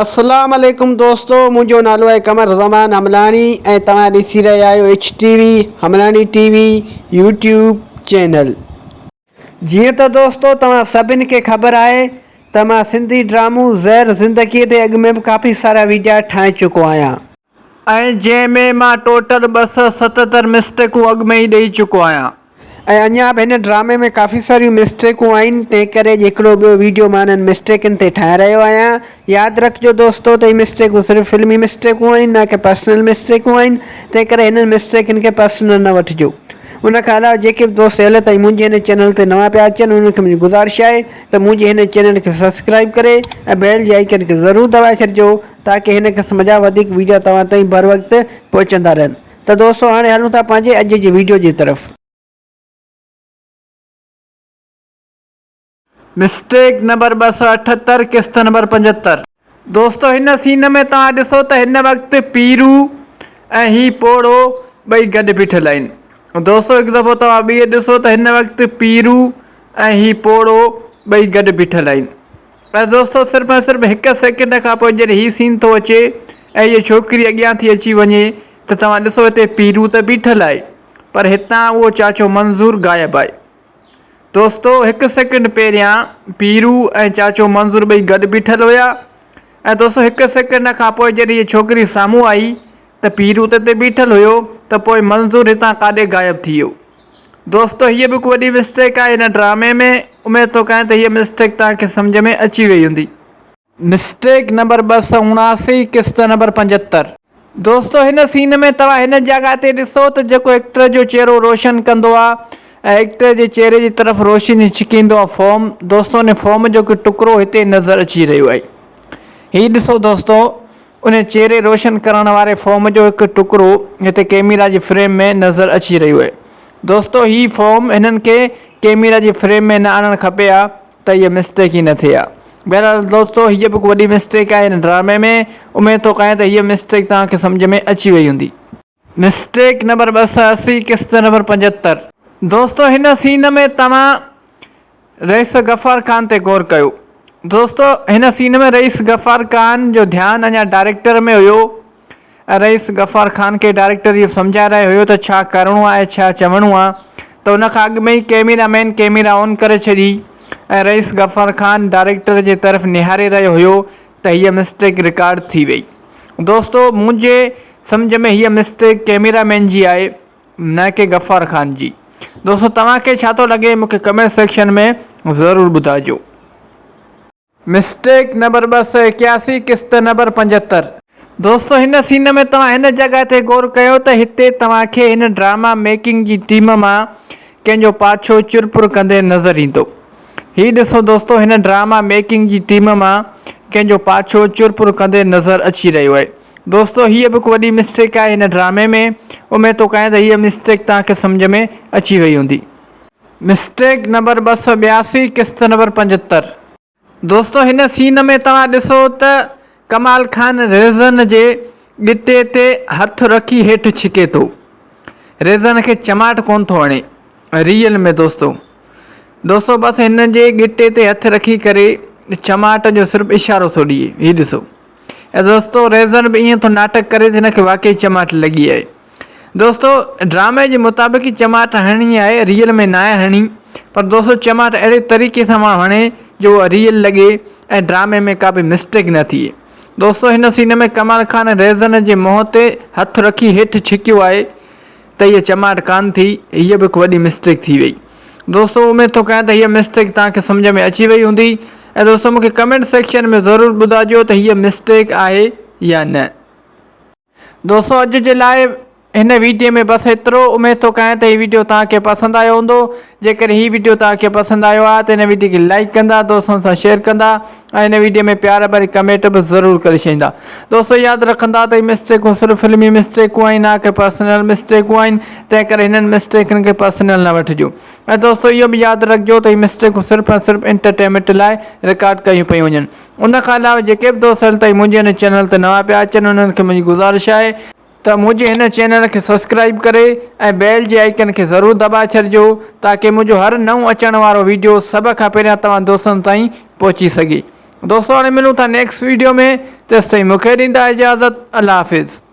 अस्सलाम वालेकुम दोस्तों, मुझो नालो है कमर ज़मान हमलानी ऐं तव्हां ॾिसी रहिया आहियो HTV हमलानी TV यूट्यूब चैनल। जीअं त दोस्तों तव्हां सभिनि खे ख़बर आहे त मां सिंधी ड्रामो ज़हर ज़िंदगीअ ते अॻु में बि काफ़ी सारा वीडियो ठाहे चुको आहियां ऐं जंहिंमें मां टोटल 277 मिस्टेकूं अॻु में ई ॾेई चुको आहियां ऐं अञा बि हिन ड्रामे में काफ़ी सारियूं मिस्टेकूं आहिनि। तंहिं करे हिकिड़ो ॿियो वीडियो मां हिननि मिस्टेकनि ते ठाहे रहियो आहियां। यादि रखिजो दोस्तों त हीअ मिस्टेकूं सिर्फ़ु फिल्मी मिस्टेकूं आहिनि, न कि पर्सनल मिस्टेकूं आहिनि। तंहिं करे हिननि मिस्टेकनि खे पर्सनल न वठिजो। उनखां अलावा जेके बि दोस्त अॼु ताईं मुंहिंजे हिन चैनल ते नवां पिया अचनि उन्हनि खे मुंहिंजी गुज़ारिश आहे त मुंहिंजे हिन चैनल खे सब्सक्राइब करे ऐं बेल जे आइकन खे ज़रूरु दॿाए छॾिजो ताकी हिन क़िस्म जा वधीक वीडियो तव्हां ताईं बर वक़्तु पहुचंदा रहनि। त दोस्तों हाणे हलूं था पंहिंजे अॼु जी वीडियो जी तरफ़। मिस्टेक नंबर 278 किस्त नंबर 75। दोस्तों हिन सीन में तव्हां ॾिसो त हिन वक़्तु पीरू ऐं ही पोड़ो ॿई गॾु बीठल आहिनि। दोस्तों हिकु दफ़ो तव्हां ॿीं ॾिसो त हिन वक़्तु पीरू ऐं ही पोड़ो ॿई गॾु बीठल आहिनि। ऐं दोस्तों सिर्फ़ु ऐं सिर्फ़ु हिकु सेकेंड खां पोइ जॾहिं हीउ सीन थो अचे ऐं हीअ छोकिरी अॻियां थी अची वञे त तव्हां ॾिसो हिते पीरू त बीठल आहे पर हितां उहो चाचो मंज़ूर गायब आहे। दोस्तों हिकु सेकेंड पहिरियां पीरू ऐं चाचो मंज़ूर ॿई गॾु बीठल हुया ऐं दोस्तों हिकु सेकेंड खां पोइ जॾहिं हीअ छोकिरी साम्हूं आई त पीरू त हिते बीठल हुयो त पोइ मंज़ूर हितां काॾे गायब थी वियो। दोस्तों हीअ बि हिकु वॾी मिस्टेक आहे हिन ड्रामे में। उमेद थो कयां त हीअ मिस्टेक तव्हांखे सम्झ में अची वई हूंदी। मिस्टेक नंबर 279 किस्त नंबर 75। दोस्तों हिन सीन में तव्हां हिन जॻह ते ॾिसो त जेको एक्टर जो चहिरो रोशन कंदो आहे ऐं एक्टर जे चहिरे जी तरफ़ रोशनी छिकींदो आहे फॉर्म। दोस्तों उन फॉर्म जो हिकु टुकड़ो हिते नज़र अची रहियो आहे। हीउ ॾिसो दोस्तों उन चहिरे रोशन करण वारे फॉर्म जो हिकु टुकड़ो हिते कैमरा जी फ्रेम में नज़र अची रहियो आहे। दोस्तों हीउ फॉर्म हिननि खे कैमरा जी फ्रेम में न आणणु खपे आहे त हीअ मिस्टेक ई न थिए आहे। बहरहाल दोस्तों हीअ बि हिकु वॾी मिस्टेक आहे हिन ड्रामे में। उमेद थो कयां त हीअ मिस्टेक तव्हांखे सम्झ में अची वई हूंदी। मिस्टेक नंबर 280 किस्त नंबर 75। दोस्तों हिन सीन में तव्हां रईस गफ़ार ख़ान ते गौर कयो। दोस्तों हिन सीन में रईस गफ़ार ख़ान जो ध्यानु अञा डायरेक्टर में हुयो ऐं रईस गफ़ार ख़ान खे डायरेक्टर इहो सम्झाए रहियो हुयो त छा करिणो आहे छा चवणो आहे। त उन खां अॻु में ई कैमरामैन कैमरा ऑन करे छॾी ऐं रईस गफ़ार ख़ान डायरेक्टर जे तरफ़ निहारे रहियो हुयो त हीअ मिस्टेक रिकॉर्ड थी वई। दोस्तों मुंहिंजे सम्झ में हीअ मिस्टेक कैमरामैन जी आहे न कि गफ़ार ख़ान जी। दोस्तों तव्हांखे छा थो लॻे मूंखे कमेंट सेक्शन में ज़रूरु ॿुधाइजो। मिस्टेक नंबर 281 किस्त नंबर 75। दोस्तों हिन सीन में तव्हां हिन जॻह ते गौर कयो त हिते तव्हांखे हिन ड्रामा मेकिंग जी टीम मां कंहिंजो पाछो चुरपुर कंदे नज़र ईंदो। हीउ ॾिसो दोस्तों हिन ड्रामा मेकिंग जी टीम मां कंहिंजो पाछो चुरपुर कंदे नज़र अची रहियो आहे। दोस्तों हीअ बि हिकु वॾी मिस्टेक आहे हिन ड्रामे में। उमेद थो कयां त हीअ मिस्टेक तव्हांखे सम्झ में अची वई हूंदी। मिस्टेक नंबर 282 किस्त नंबर 75। दोस्तों हिन सीन में तव्हां ॾिसो त कमाल ख़ान रेज़न जे गिटे ते हथु रखी हेठि छिके थो। रेज़न खे चमाट कोन थो हणे रियल में। दोस्तों बसि हिन जे गिटे ते हथु रखी करे चमाट जो सिर्फ़ु इशारो थो ॾिए। हीउ ॾिसो ऐं दोस्तों रेज़न बि ईअं थो नाटक करे त हिनखे वाक़ई चमाट लॻी आहे। दोस्तों ड्रामे जे मुताबिक़ ई चमाट हणणी आहे, रियल में न आहे हणणी। पर दोस्तों चमाट अहिड़े तरीक़े सां मां हणे जो रियल लॻे ऐं ड्रामे में का बि मिस्टेक न थिए। दोस्तों हिन सीन में कमाल ख़ान रेज़न जे मुंहं ते हथु रखी हेठि छिकियो आहे त हीअ चमाट कान थी। हीअ बि हिकु वॾी मिस्टेक थी वई। दोस्तों उमेद थो कयां त हीअ मिस्टेक तव्हांखे सम्झ में अची वई हूंदी। ऐं दोस्तों मूंखे कमेंट सेक्शन में ज़रूरु ॿुधाइजो त हीअ मिस्टेक आहे या न। दोस्तों अॼु जे लाइ हिन वीडियो में बसि एतिरो। उमेद थो कयां त हीअ वीडियो तव्हांखे पसंदि आयो हूंदो। जेकर हीअ वीडियो तव्हांखे पसंदि आयो आहे त हिन वीडियो खे लाइक कंदा, दोस्तनि सां शेयर कंदा ऐं हिन वीडियो में प्यार भरी कमेंट बि ज़रूरु करे छॾींदा। दोस्तों यादि रखंदा त हीअ मिस्टेकूं सिर्फ़ु फिल्मी मिस्टेकूं आहिनि, न कि पर्सनल मिस्टेकूं आहिनि। तंहिं करे हिननि मिस्टेकनि खे पर्सनल न वठिजो। ऐं दोस्तों इहो बि यादि रखिजो त हीअ मिस्टेकूं सिर्फ़ु ऐं सिर्फ़ु एंटरटेनमेंट लाइ रिकॉर्ड कयूं पियूं वञनि। उनखां अलावा जेके बि दोस्त अॼु ताईं मुंहिंजे हिन चैनल ते नवां पिया अचनि उन्हनि खे मुंहिंजी गुज़ारिश आहे त मुंहिंजे हिन चैनल खे सब्सक्राइब करे ऐं बेल जे आइकन खे ज़रूरु दॿाए छॾिजो ताकी मुंहिंजो हर नओं अचण वारो वीडियो सभ खां पहिरियां तव्हां दोस्तनि ताईं पहुची सघे। दोस्तों हाणे मिलूं था नेक्स्ट वीडियो में, तेसिताईं मूंखे ॾींदा इजाज़त। अल्लाह हाफ़िज़।